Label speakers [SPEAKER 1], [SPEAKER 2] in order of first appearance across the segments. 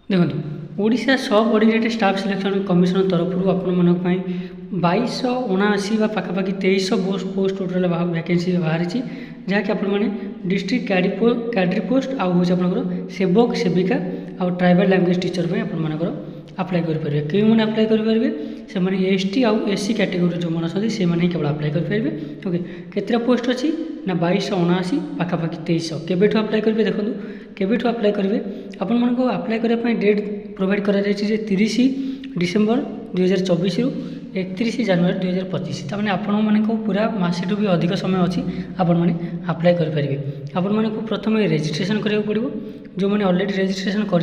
[SPEAKER 1] देखो ओडिशा सब ordinate staff selection commission तरफ आपण 2279 पाखापाखि 2300 पोस्ट टोटाल वैकेंसी बाहरी जहाँकि आपण डिस्ट्रिक्ट कैडरी पोस्ट आउ हूँ सेवक सेविका आउ ट्राइबल लैंग्वेज टीचर पे आपर अप्लाई करेंगे क्यों मैंने अप्लाई करेंगे से एसटी आउ एससी कैटेगोरी जो मैंने अच्छे से केवल अप्लाई करेंगे ओके केतटा पोस्ट अच्छी ना 2279 पाखापाखि 2300 केवेठू अप्लाई करेंगे देखो केवेठू अप्लाई करेंगे आपण मन को अप्लाई करने डेट प्रोवाइड करा 30 डिसेम्बर 2024 रु 31 जनवरी 2025 तमें आपण मन को पूरा मसेठू भी अधिक समय अच्छी आपण मैंने अप्लाई करेंगे आपण मन को प्रथम रेजिस्ट्रेशन करा पड़ो जो मैंने ऑलरेडी रेजिस्ट्रेशन कर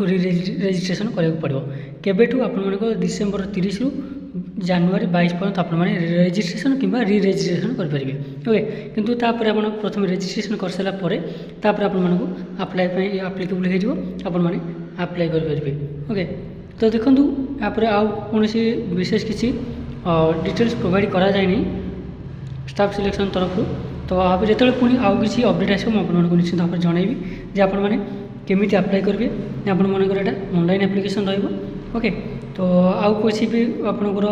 [SPEAKER 1] रेजिस्ट्रेशन करा पड़ो केवेठू आपण डिसेम्बर 30 रु जनवरी 22 पर्यंत आप रेजिस्ट्रेशन कि रि रेजिस्ट्रेशन करेंगे ओके किंतु तापर आप प्रथम रेजिस्ट्रेशन कर सारापर आपको अप्लाई आप्लिकेबल हो अप्लाई करेंगे ओके तो देखो यहाँ आउ कौन विशेष किसी डिटेल्स प्रोवाइड करा जाए नहीं स्टाफ सिलेक्शन तरफ तो आप जो पुणी आउ किसी अपडेट आसो मुझे निश्चित भाव में जनइबी जे आपमि अप्लाई करेंगे आप ऑनलाइन एप्लिकेशन रोके तो आउ किसी भी आपंकर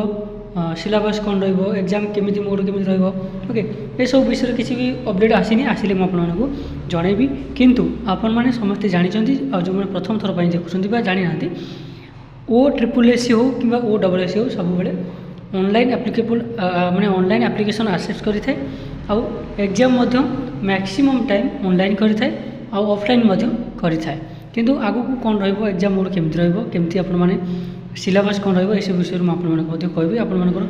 [SPEAKER 1] सिलेबस कौन एग्जाम केमी मोड केमी रोके ये सब विषय किसी भी अपडेट आसीनी आसिले मुझे जनइबी किंतु आपण मैंने समस्ते जानते जो मैंने प्रथम थर पर देखुं जानी ना OSSC हो कि OSSC हो सब बड़े ऑनलाइन एप्लिकेबल माने ऑनलाइन एप्लिकेशन एक्सेप्ट करि थाए आउ एग्जाम मैक्सिमम टाइम ऑनलाइन करि थाए आउ ऑफलाइन करि थाए किंतु आगु को कौन रहिबो एग्जाम मोड केमती आपण माने सिलेबस कौन रहिबो ए सब विषय में आपण कहबी आपण मानकर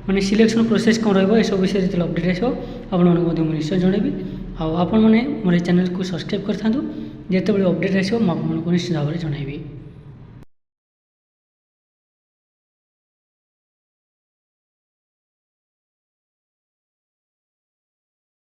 [SPEAKER 1] माने सिलेक्शन प्रोसेस कौन रहिबो ए सब विषय जो अपडेट आसो आपण मानक निश्चय जनइबी आपण माने मोर चैनल को सब्सक्राइब करथांतु जेतेबेले अपडेट आसो मु आपन निश्चित भाव में जनइबी।